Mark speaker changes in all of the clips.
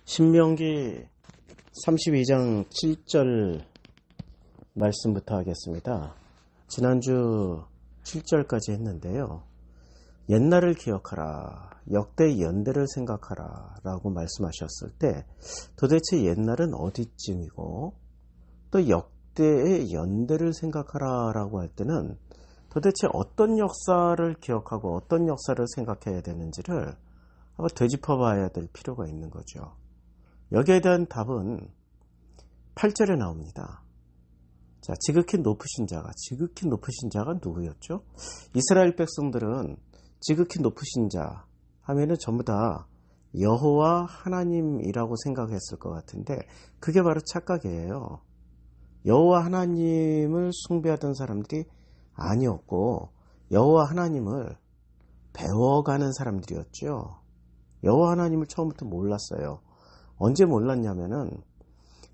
Speaker 1: 신명기 32장 7절 말씀부터 하겠습니다. 지난주 7절까지 했는데요. 옛날을 기억하라, 역대 연대를 생각하라 라고 말씀하셨을 때 도대체 옛날은 어디쯤이고 또 역대의 연대를 생각하라 라고 할 때는 도대체 어떤 역사를 기억하고 어떤 역사를 생각해야 되는지를 한번 되짚어 봐야 될 필요가 있는 거죠. 여기에 대한 답은 8절에 나옵니다. 자, 지극히 높으신 자가 누구였죠? 이스라엘 백성들은 지극히 높으신 자 하면은 전부 다 여호와 하나님이라고 생각했을 것 같은데 그게 바로 착각이에요. 여호와 하나님을 숭배하던 사람들이 아니었고 여호와 하나님을 배워가는 사람들이었죠. 여호와 하나님을 처음부터 몰랐어요. 언제 몰랐냐면은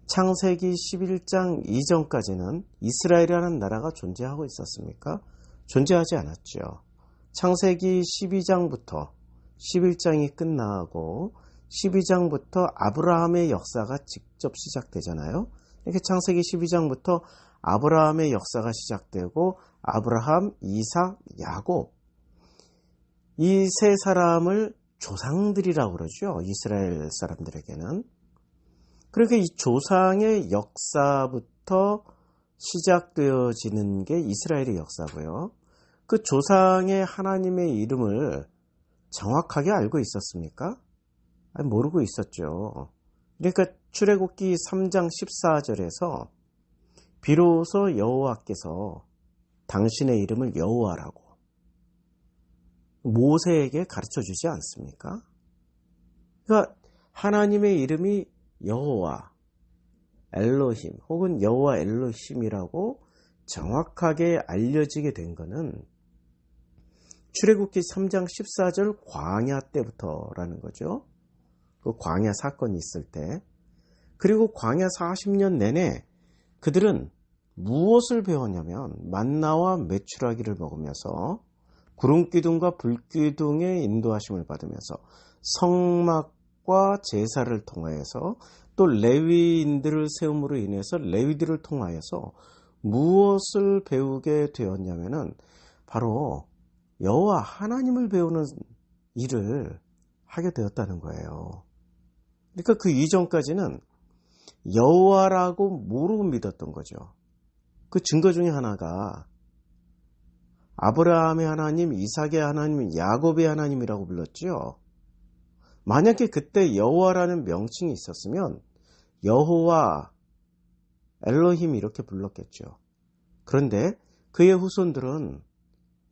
Speaker 1: 창세기 11장 이전까지는 이스라엘이라는 나라가 존재하고 있었습니까? 존재하지 않았죠. 창세기 12장부터 11장이 끝나고 12장부터 아브라함의 역사가 직접 시작되잖아요. 이렇게 창세기 12장부터 아브라함의 역사가 시작되고 아브라함, 이삭, 야곱 이 세 사람을 조상들이라고 그러죠. 이스라엘 사람들에게는. 그러니까 이 조상의 역사부터 시작되어지는 게 이스라엘의 역사고요. 그 조상의 하나님의 이름을 정확하게 알고 있었습니까? 아니, 모르고 있었죠. 그러니까 출애굽기 3장 14절에서 비로소 여호와께서 당신의 이름을 여호와라고 모세에게 가르쳐주지 않습니까? 그러니까 하나님의 이름이 여호와, 엘로힘 혹은 여호와 엘로힘이라고 정확하게 알려지게 된 것은 출애굽기 3장 14절 광야 때부터라는 거죠. 그 광야 사건이 있을 때. 그리고 광야 40년 내내 그들은 무엇을 배웠냐면 만나와 메추라기를 먹으면서 구름기둥과 불기둥의 인도하심을 받으면서 성막과 제사를 통하여서 또 레위인들을 세움으로 인해서 레위들을 통하여서 무엇을 배우게 되었냐면은 바로 여호와 하나님을 배우는 일을 하게 되었다는 거예요. 그러니까 그 이전까지는 여호와라고 모르고 믿었던 거죠. 그 증거 중에 하나가 아브라함의 하나님, 이삭의 하나님, 야곱의 하나님이라고 불렀죠. 만약에 그때 여호와라는 명칭이 있었으면 여호와, 엘로힘 이렇게 불렀겠죠. 그런데 그의 후손들은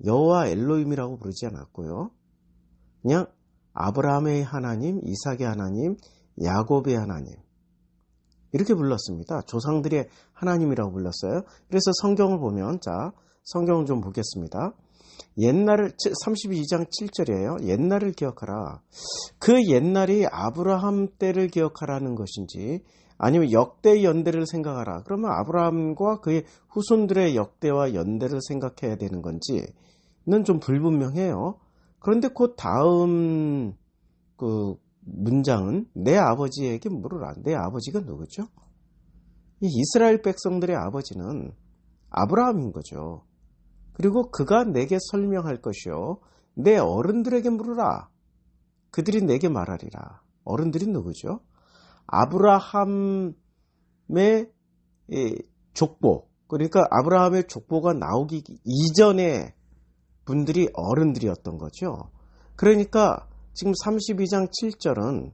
Speaker 1: 여호와 엘로힘이라고 부르지 않았고요. 그냥 아브라함의 하나님, 이삭의 하나님, 야곱의 하나님 이렇게 불렀습니다. 조상들의 하나님이라고 불렀어요. 그래서 성경을 보면 자 성경을 좀 보겠습니다. 옛날을 32장 7절이에요. 옛날을 기억하라. 그 옛날이 아브라함 때를 기억하라는 것인지 아니면 역대 연대를 생각하라. 그러면 아브라함과 그의 후손들의 역대와 연대를 생각해야 되는 건지는 좀 불분명해요. 그런데 그 다음 그 문장은 내 아버지에게 물으라. 내 아버지가 누구죠? 이 이스라엘 백성들의 아버지는 아브라함인 거죠. 그리고 그가 내게 설명할 것이요 내 어른들에게 물으라. 그들이 내게 말하리라. 어른들이 누구죠? 아브라함의 족보, 그러니까 아브라함의 족보가 나오기 이전의 분들이 어른들이었던 거죠. 그러니까 지금 32장 7절은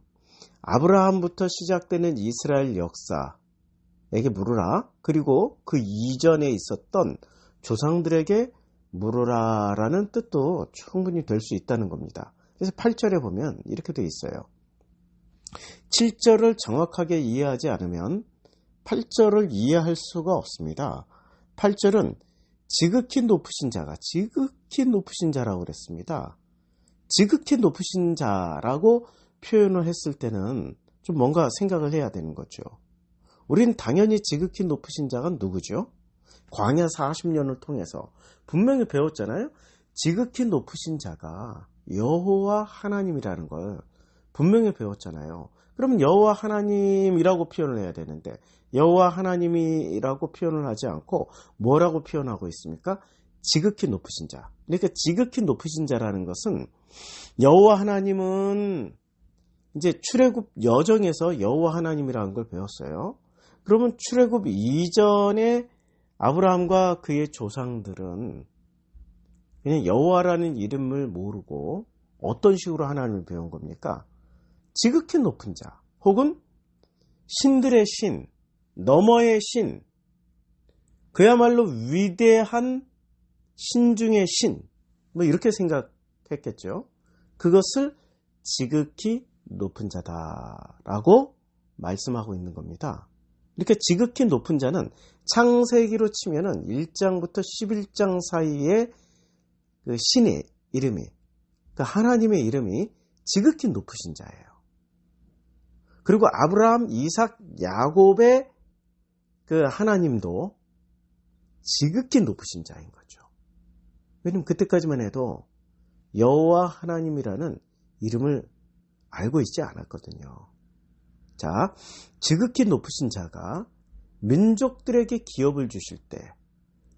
Speaker 1: 아브라함부터 시작되는 이스라엘 역사에게 물으라. 그리고 그 이전에 있었던 조상들에게 물으라라는 뜻도 충분히 될 수 있다는 겁니다. 그래서 8절에 보면 이렇게 돼 있어요. 7절을 정확하게 이해하지 않으면 8절을 이해할 수가 없습니다. 8절은 지극히 높으신 자라고 그랬습니다. 지극히 높으신 자라고 표현을 했을 때는 좀 뭔가 생각을 해야 되는 거죠. 우린 당연히 지극히 높으신 자가 누구죠? 광야 40년을 통해서 분명히 배웠잖아요. 지극히 높으신 자가 여호와 하나님이라는 걸 분명히 배웠잖아요. 그러면 여호와 하나님이라고 표현을 해야 되는데 여호와 하나님이라고 표현을 하지 않고 뭐라고 표현하고 있습니까? 지극히 높으신 자. 그러니까 지극히 높으신 자라는 것은 여호와 하나님은 이제 출애굽 여정에서 여호와 하나님이라는 걸 배웠어요. 그러면 출애굽 이전에 아브라함과 그의 조상들은 그냥 여호와라는 이름을 모르고 어떤 식으로 하나님을 배운 겁니까? 지극히 높은 자 혹은 신들의 신, 너머의 신, 그야말로 위대한 신 중의 신, 뭐 이렇게 생각했겠죠. 그것을 지극히 높은 자다라고 말씀하고 있는 겁니다. 이렇게 지극히 높은 자는 창세기로 치면은 1장부터 11장 사이에 그 신의 이름이, 그 하나님의 이름이 지극히 높으신 자예요. 그리고 아브라함, 이삭, 야곱의 그 하나님도 지극히 높으신 자인 거죠. 왜냐면 그때까지만 해도 여호와 하나님이라는 이름을 알고 있지 않았거든요. 자, 지극히 높으신 자가 민족들에게 기업을 주실 때,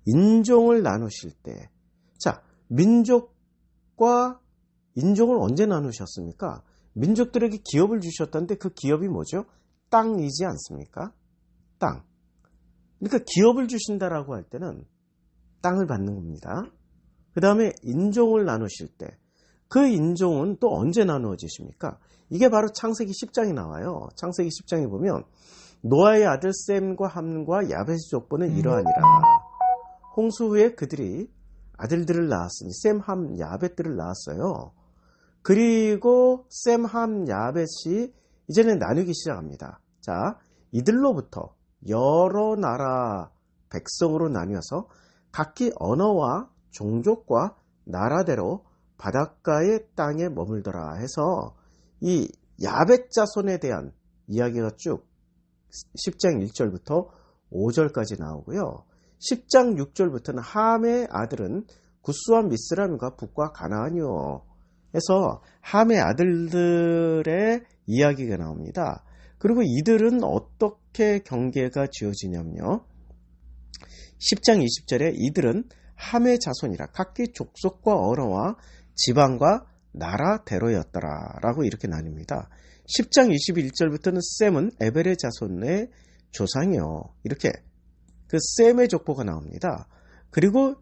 Speaker 1: 인종을 나누실 때, 자, 민족과 인종을 언제 나누셨습니까? 민족들에게 기업을 주셨다는데 그 기업이 뭐죠? 땅이지 않습니까? 땅. 그러니까 기업을 주신다라고 할 때는 땅을 받는 겁니다. 그 다음에 인종을 나누실 때 그 인종은 또 언제 나누어지십니까? 이게 바로 창세기 10장에 나와요. 창세기 10장에 보면 노아의 아들 셈과 함과 야벳의 족보는 이러하니라. 홍수 후에 그들이 아들들을 낳았으니 셈, 함, 야벳들을 낳았어요. 그리고 셈, 함, 야벳이 이제는 나누기 시작합니다. 자, 이들로부터 여러 나라 백성으로 나뉘어서 각기 언어와 종족과 나라대로 바닷가의 땅에 머물더라 해서 이 야벳 자손에 대한 이야기가 쭉 10장 1절부터 5절까지 나오고요. 10장 6절부터는 함의 아들은 구스와 미스람과 북과 가나안이요 해서 함의 아들들의 이야기가 나옵니다. 그리고 이들은 어떻게 경계가 지어지냐면요. 10장 20절에 이들은 함의 자손이라 각기 족속과 언어와 지방과 나라대로였더라 라고 이렇게 나뉩니다. 10장 21절부터는 셈은 에벨의 자손의 조상이요. 이렇게 그 셈의 족보가 나옵니다. 그리고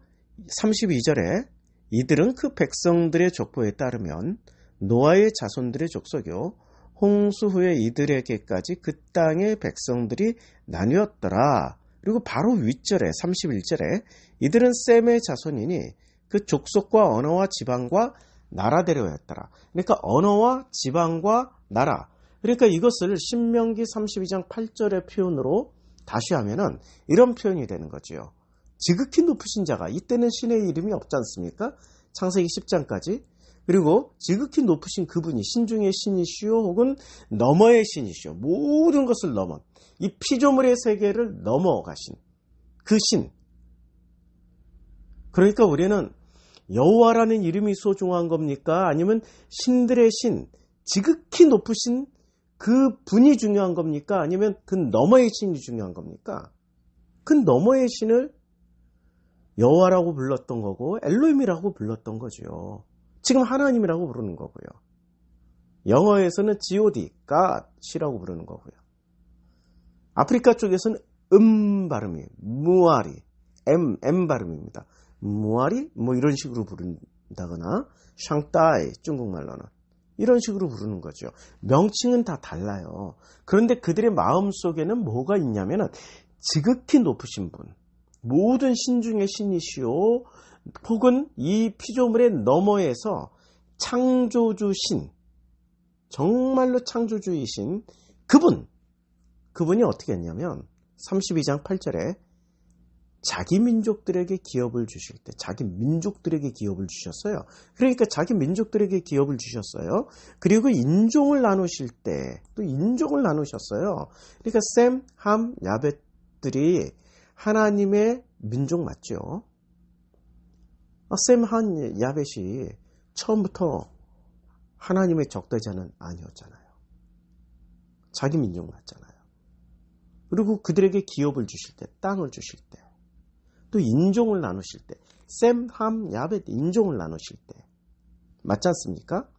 Speaker 1: 32절에 이들은 그 백성들의 족보에 따르면 노아의 자손들의 족속이요. 홍수 후에 이들에게까지 그 땅의 백성들이 나뉘었더라. 그리고 바로 윗절에 31절에 이들은 셈의 자손이니 그 족속과 언어와 지방과 나라대로였더라. 그러니까 언어와 지방과 나라. 그러니까 이것을 신명기 32장 8절의 표현으로 다시 하면은 이런 표현이 되는 거지요. 지극히 높으신 자가, 이때는 신의 이름이 없지 않습니까? 창세기 10장까지. 그리고 지극히 높으신 그분이 신 중의 신이시오 혹은 너머의 신이시오. 모든 것을 넘어 이 피조물의 세계를 넘어가신 그 신. 그러니까 우리는 여호와라는 이름이 소중한 겁니까? 아니면 신들의 신, 지극히 높으신 그 분이 중요한 겁니까? 아니면 그 너머의 신이 중요한 겁니까? 그 너머의 신을 여호와라고 불렀던 거고 엘로힘이라고 불렀던 거죠. 지금 하나님이라고 부르는 거고요. 영어에서는 God, God이라고 부르는 거고요. 아프리카 쪽에서는 발음이 무아리, M 발음입니다. 무아리 뭐 이런 식으로 부른다거나 샹따이 중국말로는 이런 식으로 부르는 거죠. 명칭은 다 달라요. 그런데 그들의 마음속에는 뭐가 있냐면은 지극히 높으신 분, 모든 신 중에 신이시오 혹은 이 피조물의 너머에서 창조주신, 정말로 창조주이신 그분이 어떻게 했냐면 32장 8절에 자기 민족들에게 기업을 주실 때 자기 민족들에게 기업을 주셨어요. 그러니까 자기 민족들에게 기업을 주셨어요. 그리고 인종을 나누실 때 또 인종을 나누셨어요. 그러니까 셈, 함, 야벳들이 하나님의 민족 맞죠? 셈, 함, 야벳이 처음부터 하나님의 적대자는 아니었잖아요. 자기 민족 낳잖아요. 그리고 그들에게 기업을 주실 때, 땅을 주실 때, 또 인종을 나누실 때, 셈, 함, 야벳 인종을 나누실 때, 맞지 않습니까?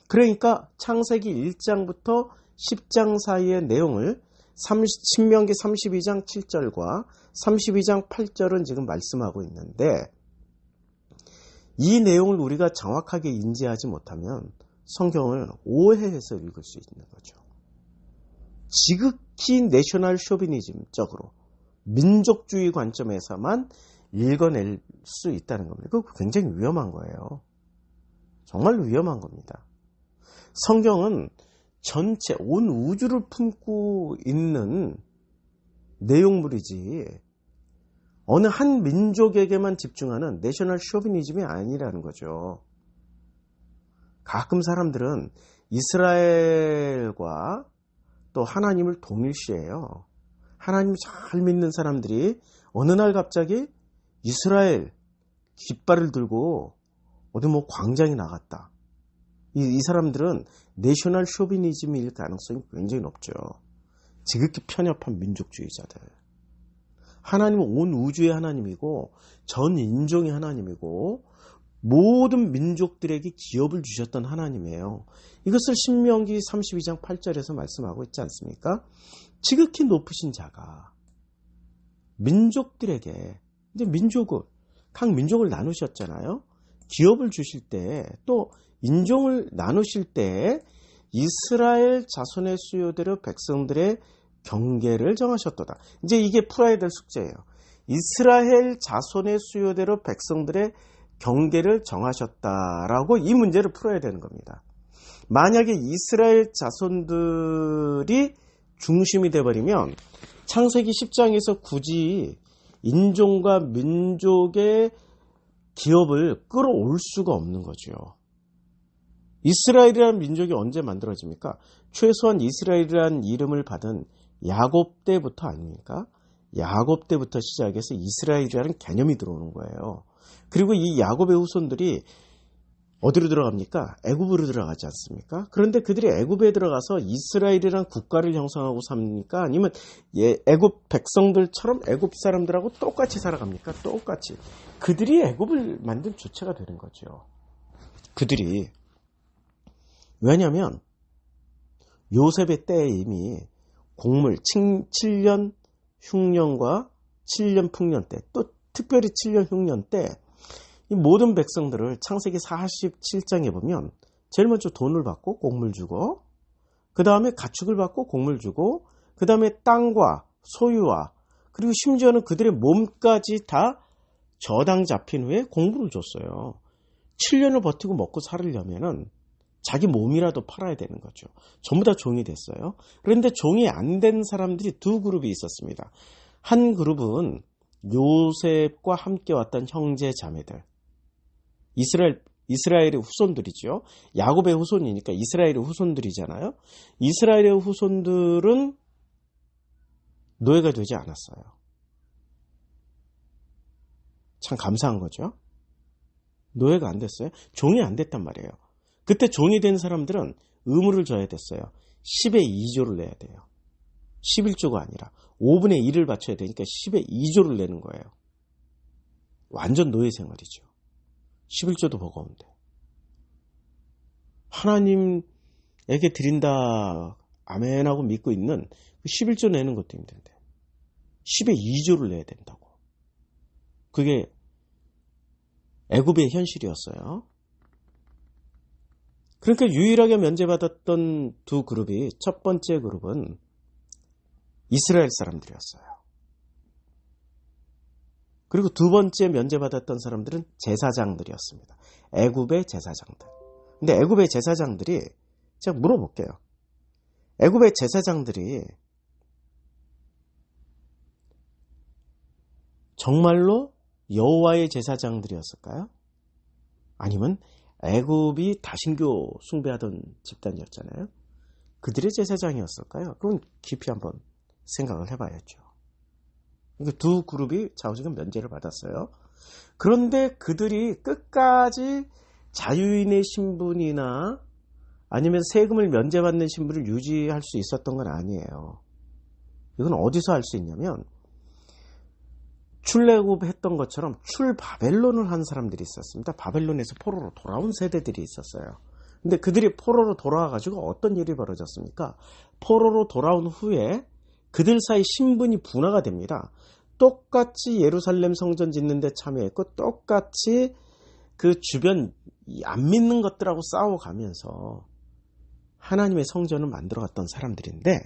Speaker 1: 그러니까 창세기 1장부터 10장 사이의 내용을 신명기 32장 7절과 32장 8절은 지금 말씀하고 있는데, 이 내용을 우리가 정확하게 인지하지 못하면 성경을 오해해서 읽을 수 있는 거죠. 지극히 내셔널 쇼비니즘적으로 민족주의 관점에서만 읽어낼 수 있다는 겁니다. 그거 굉장히 위험한 거예요. 정말로 위험한 겁니다. 성경은 전체 온 우주를 품고 있는 내용물이지 어느 한 민족에게만 집중하는 내셔널 쇼비니즘이 아니라는 거죠. 가끔 사람들은 이스라엘과 또 하나님을 동일시해요. 하나님 잘 믿는 사람들이 어느 날 갑자기 이스라엘 깃발을 들고 어디 뭐 광장에 나갔다. 이 사람들은 내셔널 쇼비니즘일 가능성이 굉장히 높죠. 지극히 편협한 민족주의자들. 하나님은 온 우주의 하나님이고 전 인종의 하나님이고 모든 민족들에게 기업을 주셨던 하나님이에요. 이것을 신명기 32장 8절에서 말씀하고 있지 않습니까? 지극히 높으신 자가 민족들에게 이제 각 민족을 나누셨잖아요. 기업을 주실 때 또 인종을 나누실 때 이스라엘 자손의 수요대로 백성들의 경계를 정하셨도다. 이제 이게 풀어야 될 숙제예요. 이스라엘 자손의 수요대로 백성들의 경계를 정하셨다라고 이 문제를 풀어야 되는 겁니다. 만약에 이스라엘 자손들이 중심이 돼버리면 창세기 10장에서 굳이 인종과 민족의 기업을 끌어올 수가 없는 거죠. 이스라엘이라는 민족이 언제 만들어집니까? 최소한 이스라엘이라는 이름을 받은 야곱 때부터 아닙니까? 야곱 때부터 시작해서 이스라엘이라는 개념이 들어오는 거예요. 그리고 이 야곱의 후손들이 어디로 들어갑니까? 애굽으로 들어가지 않습니까? 그런데 그들이 애굽에 들어가서 이스라엘이라는 국가를 형성하고 삽니까? 아니면 애굽 백성들처럼 애굽 사람들하고 똑같이 살아갑니까? 똑같이. 그들이 애굽을 만든 주체가 되는 거죠. 그들이. 왜냐하면 요셉의 때에 이미 곡물 7년 흉년과 7년 풍년 때, 또 특별히 7년 흉년 때 이 모든 백성들을 창세기 47장에 보면 제일 먼저 돈을 받고 곡물 주고, 그 다음에 가축을 받고 곡물 주고, 그 다음에 땅과 소유와, 그리고 심지어는 그들의 몸까지 다 저당 잡힌 후에 곡물을 줬어요. 7년을 버티고 먹고 살으려면은 자기 몸이라도 팔아야 되는 거죠. 전부 다 종이 됐어요. 그런데 종이 안 된 사람들이 두 그룹이 있었습니다. 한 그룹은 요셉과 함께 왔던 형제 자매들, 이스라엘의 후손들이죠. 야곱의 후손이니까 이스라엘의 후손들이잖아요. 이스라엘의 후손들은 노예가 되지 않았어요. 참 감사한 거죠. 노예가 안 됐어요. 종이 안 됐단 말이에요. 그때 종이 된 사람들은 의무를 져야 됐어요. 10의 2조를 내야 돼요. 11조가 아니라 5분의 1을 바쳐야 되니까 10의 2조를 내는 거예요. 완전 노예 생활이죠. 11조도 버거운데. 하나님에게 드린다 아멘하고 믿고 있는 그 11조 내는 것도 힘든데 10의 2조를 내야 된다고. 그게 애굽의 현실이었어요. 그러니까 유일하게 면제받았던 두 그룹이, 첫 번째 그룹은 이스라엘 사람들이었어요. 그리고 두 번째 면제받았던 사람들은 제사장들이었습니다. 애굽의 제사장들. 근데 애굽의 제사장들이, 제가 물어볼게요. 애굽의 제사장들이 정말로 여호와의 제사장들이었을까요? 아니면 애굽이 다신교 숭배하던 집단이었잖아요. 그들의 제사장이었을까요? 그건 깊이 한번 생각을 해봐야죠. 그러니까 두 그룹이 좌우지간 면제를 받았어요. 그런데 그들이 끝까지 자유인의 신분이나 아니면 세금을 면제받는 신분을 유지할 수 있었던 건 아니에요. 이건 어디서 알 수 있냐면 출애굽했던 것처럼 출바벨론을 한 사람들이 있었습니다. 바벨론에서 포로로 돌아온 세대들이 있었어요. 근데 그들이 포로로 돌아와가지고 어떤 일이 벌어졌습니까? 포로로 돌아온 후에 그들 사이 신분이 분화가 됩니다. 똑같이 예루살렘 성전 짓는 데 참여했고 똑같이 그 주변 안 믿는 것들하고 싸워가면서 하나님의 성전을 만들어갔던 사람들인데,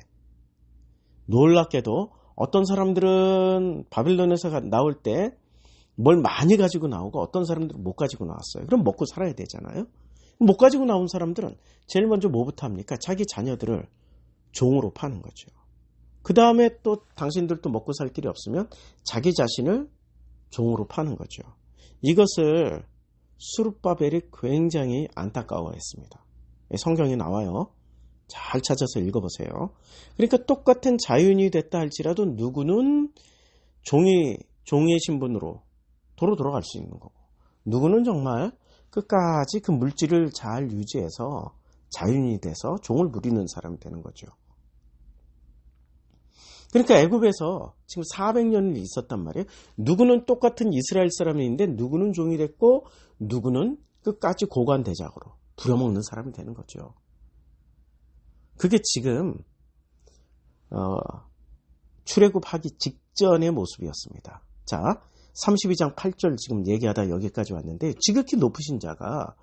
Speaker 1: 놀랍게도 어떤 사람들은 바빌론에서 나올 때 뭘 많이 가지고 나오고 어떤 사람들은 못 가지고 나왔어요. 그럼 먹고 살아야 되잖아요. 못 가지고 나온 사람들은 제일 먼저 뭐부터 합니까? 자기 자녀들을 종으로 파는 거죠. 그 다음에 또 당신들도 먹고 살 길이 없으면 자기 자신을 종으로 파는 거죠. 이것을 스룹바벨이 굉장히 안타까워했습니다. 성경에 나와요. 잘 찾아서 읽어보세요. 그러니까 똑같은 자윤이 됐다 할지라도 누구는 종의 신분으로 도로 돌아갈 수 있는 거고, 누구는 정말 끝까지 그 물질을 잘 유지해서 자윤이 돼서 종을 부리는 사람이 되는 거죠. 그러니까 애굽에서 지금 400년이 있었단 말이에요. 누구는 똑같은 이스라엘 사람인데 누구는 종이 됐고 누구는 끝까지 고관대작으로 부려먹는 사람이 되는 거죠. 그게 지금 출애굽하기 직전의 모습이었습니다. 자, 32장 8절 지금 얘기하다 여기까지 왔는데, 지극히 높으신 자가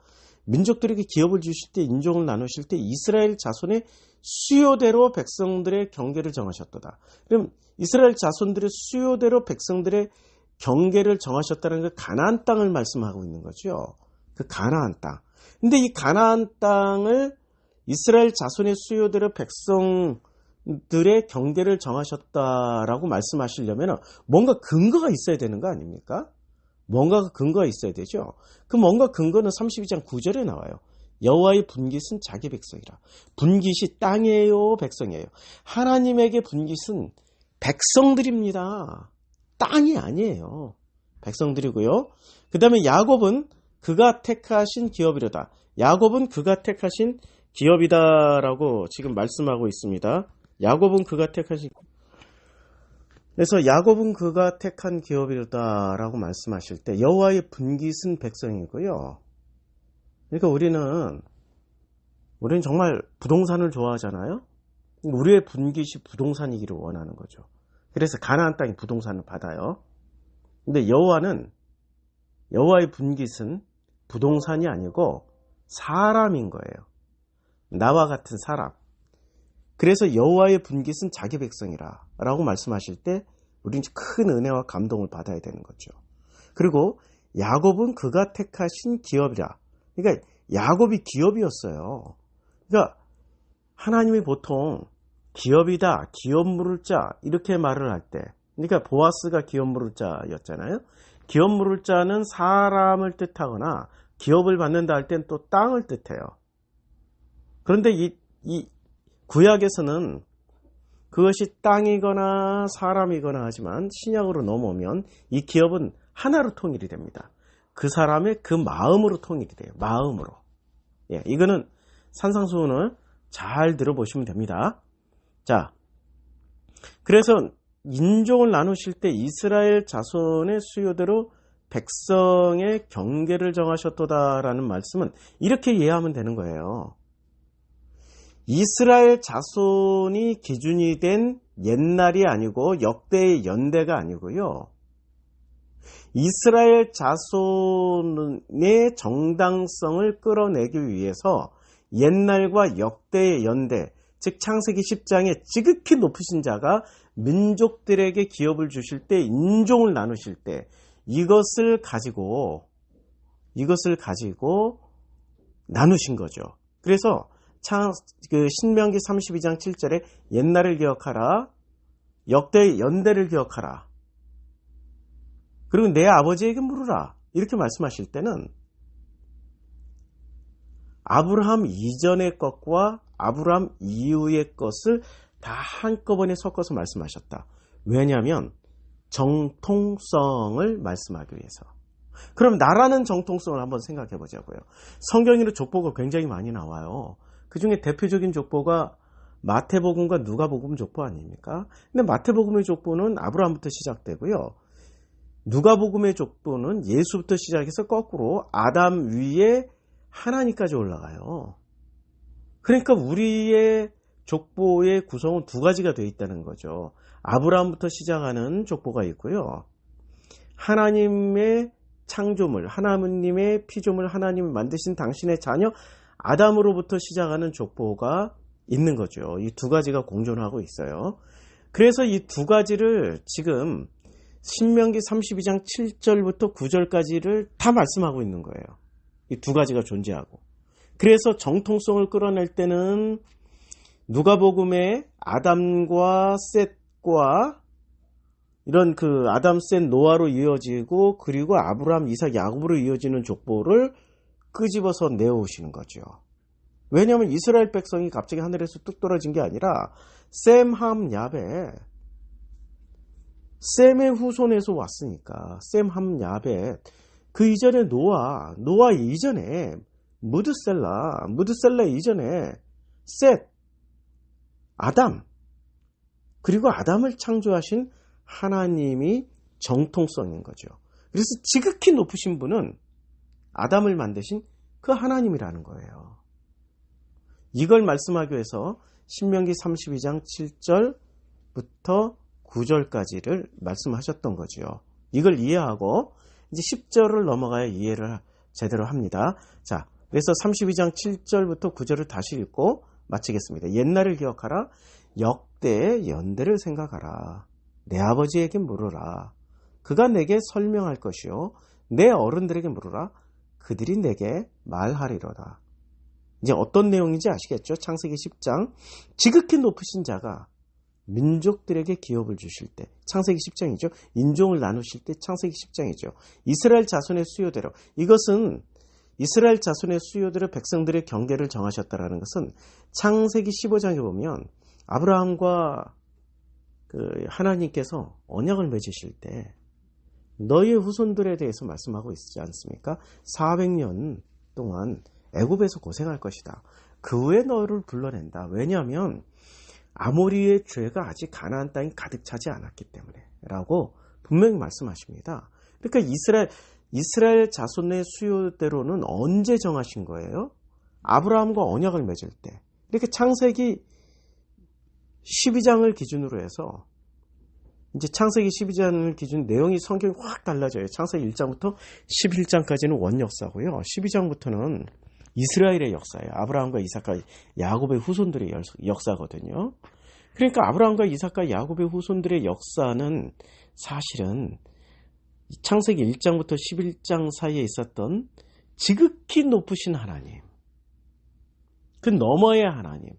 Speaker 1: 민족들에게 기업을 주실 때, 인종을 나누실 때 이스라엘 자손의 수요대로 백성들의 경계를 정하셨도다. 그럼 이스라엘 자손들의 수요대로 백성들의 경계를 정하셨다는 그 가나안 땅을 말씀하고 있는 거죠. 그 가나안 땅. 근데 이 가나안 땅을 이스라엘 자손의 수요대로 백성들의 경계를 정하셨다라고 말씀하시려면 뭔가 근거가 있어야 되는 거 아닙니까? 뭔가 근거가 있어야 되죠. 그 뭔가 근거는 32장 9절에 나와요. 여호와의 분깃은 자기 백성이라. 분깃이 땅이에요, 백성이에요? 하나님에게 분깃은 백성들입니다. 땅이 아니에요. 백성들이고요. 그 다음에 야곱은 그가 택하신 기업이로다. 야곱은 그가 택하신 기업이다라고 지금 말씀하고 있습니다. 야곱은 그가 택하신, 그래서 야곱은 그가 택한 기업이다라고 말씀하실 때 여호와의 분깃은 백성이고요. 그러니까 우리는 정말 부동산을 좋아하잖아요. 우리의 분깃이 부동산이기를 원하는 거죠. 그래서 가나안 땅이 부동산을 받아요. 근데 여호와의 분깃은 부동산이 아니고 사람인 거예요. 나와 같은 사람. 그래서 여호와의 분깃은 자기 백성이라 라고 말씀하실 때 우리는 큰 은혜와 감동을 받아야 되는 거죠. 그리고 야곱은 그가 택하신 기업이라. 그러니까 야곱이 기업이었어요. 그러니까 하나님이 보통 기업이다, 기업 물을 자 이렇게 말을 할 때, 그러니까 보아스가 기업 물을 자였잖아요. 기업 물을 자는 사람을 뜻하거나 기업을 받는다 할 땐 또 땅을 뜻해요. 그런데 이 구약에서는 그것이 땅이거나 사람이거나 하지만 신약으로 넘어오면 이 기업은 하나로 통일이 됩니다. 그 사람의 그 마음으로 통일이 돼요. 마음으로. 예, 이거는 산상수훈을 잘 들어보시면 됩니다. 자, 그래서 인종을 나누실 때 이스라엘 자손의 수요대로 백성의 경계를 정하셨도다라는 말씀은 이렇게 이해하면 되는 거예요. 이스라엘 자손이 기준이 된 옛날이 아니고 역대의 연대가 아니고요. 이스라엘 자손의 정당성을 끌어내기 위해서 옛날과 역대의 연대, 즉 창세기 10장에 지극히 높으신 자가 민족들에게 기업을 주실 때, 인종을 나누실 때 이것을 가지고 나누신 거죠. 그래서 신명기 32장 7절에 옛날을 기억하라, 역대의 연대를 기억하라, 그리고 내 아버지에게 물으라 이렇게 말씀하실 때는 아브라함 이전의 것과 아브라함 이후의 것을 다 한꺼번에 섞어서 말씀하셨다. 왜냐하면 정통성을 말씀하기 위해서. 그럼 나라는 정통성을 한번 생각해 보자고요. 성경에는 족보가 굉장히 많이 나와요. 그 중에 대표적인 족보가 마태복음과 누가복음 족보 아닙니까? 근데 마태복음의 족보는 아브라함부터 시작되고요. 누가복음의 족보는 예수부터 시작해서 거꾸로 아담 위에 하나님까지 올라가요. 그러니까 우리의 족보의 구성은 두 가지가 되어 있다는 거죠. 아브라함부터 시작하는 족보가 있고요. 하나님의 창조물, 하나님의 피조물, 하나님이 만드신 당신의 자녀 아담으로부터 시작하는 족보가 있는 거죠. 이 두 가지가 공존하고 있어요. 그래서 이 두 가지를 지금 신명기 32장 7절부터 9절까지를 다 말씀하고 있는 거예요. 이 두 가지가 존재하고. 그래서 정통성을 끌어낼 때는 누가복음의 아담과 셋과 이런 그 아담, 셋, 노아로 이어지고 그리고 아브라함, 이삭, 야곱으로 이어지는 족보를 끄집어서 내오시는 거죠. 왜냐하면 이스라엘 백성이 갑자기 하늘에서 뚝 떨어진 게 아니라 셈, 함, 야벳, 셈의 후손에서 왔으니까 셈, 함, 야벳, 그 이전에 노아 이전에 무드셀라 이전에 셋, 아담, 그리고 아담을 창조하신 하나님이 정통성인 거죠. 그래서 지극히 높으신 분은 아담을 만드신 그 하나님이라는 거예요. 이걸 말씀하기 위해서 신명기 32장 7절부터 9절까지를 말씀하셨던 거죠. 이걸 이해하고 이제 10절을 넘어가야 이해를 제대로 합니다. 자, 그래서 32장 7절부터 9절을 다시 읽고 마치겠습니다. 옛날을 기억하라. 역대의 연대를 생각하라. 내 아버지에게 물으라. 그가 내게 설명할 것이요. 내 어른들에게 물으라. 그들이 내게 말하리로다. 이제 어떤 내용인지 아시겠죠? 창세기 10장. 지극히 높으신 자가 민족들에게 기업을 주실 때, 창세기 10장이죠. 인종을 나누실 때 창세기 10장이죠. 이스라엘 자손의 수요대로. 이것은 이스라엘 자손의 수요대로 백성들의 경계를 정하셨다라는 것은 창세기 15장에 보면 아브라함과 하나님께서 언약을 맺으실 때 너희의 후손들에 대해서 말씀하고 있지 않습니까? 400년 동안 애굽에서 고생할 것이다. 그 후에 너를 불러낸다. 왜냐하면 아모리의 죄가 아직 가나안 땅이 가득 차지 않았기 때문에 라고 분명히 말씀하십니다. 그러니까 이스라엘 자손의 수요대로는 언제 정하신 거예요? 아브라함과 언약을 맺을 때. 이렇게 창세기 12장을 기준으로 해서 이제 창세기 12장을 기준 내용이 성경이 확 달라져요. 창세기 1장부터 11장까지는 원역사고요. 12장부터는 이스라엘의 역사예요. 아브라함과 이삭과 야곱의 후손들의 역사거든요. 그러니까 아브라함과 이삭과 야곱의 후손들의 역사는 사실은 창세기 1장부터 11장 사이에 있었던 지극히 높으신 하나님, 그 너머의 하나님,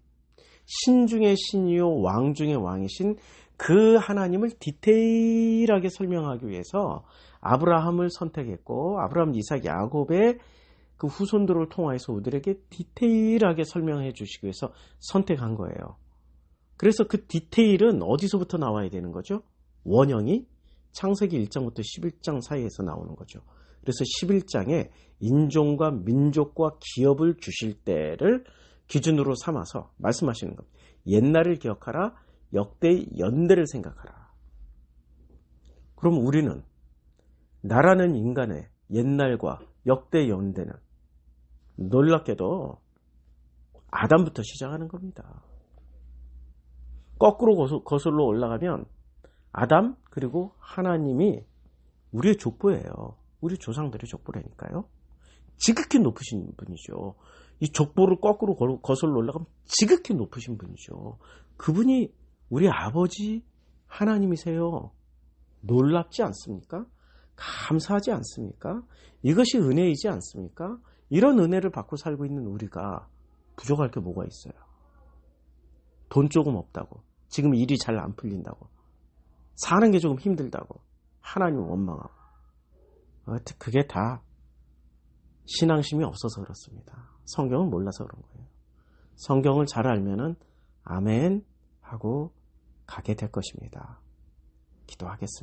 Speaker 1: 신 중의 신이요 왕 중의 왕이신 그 하나님을 디테일하게 설명하기 위해서 아브라함을 선택했고 아브라함, 이삭, 야곱의 그 후손들을 통해서 우리에게 디테일하게 설명해 주시기 위해서 선택한 거예요. 그래서 그 디테일은 어디서부터 나와야 되는 거죠? 원형이 창세기 1장부터 11장 사이에서 나오는 거죠. 그래서 11장에 인종과 민족과 기업을 주실 때를 기준으로 삼아서 말씀하시는 겁니다. 옛날을 기억하라. 역대의 연대를 생각하라. 그럼 우리는 나라는 인간의 옛날과 역대 연대는 놀랍게도 아담부터 시작하는 겁니다. 거꾸로 거슬러 올라가면 아담 그리고 하나님이 우리의 족보예요. 우리 조상들의 족보라니까요. 지극히 높으신 분이죠. 이 족보를 거꾸로 거슬러 올라가면 지극히 높으신 분이죠. 그분이 우리 아버지 하나님이세요. 놀랍지 않습니까? 감사하지 않습니까? 이것이 은혜이지 않습니까? 이런 은혜를 받고 살고 있는 우리가 부족할 게 뭐가 있어요? 돈 조금 없다고, 지금 일이 잘 안 풀린다고, 사는 게 조금 힘들다고 하나님 원망하고, 그게 다 신앙심이 없어서 그렇습니다. 성경을 몰라서 그런 거예요. 성경을 잘 알면은 아멘 하고 가게 될 것입니다. 기도하겠습니다.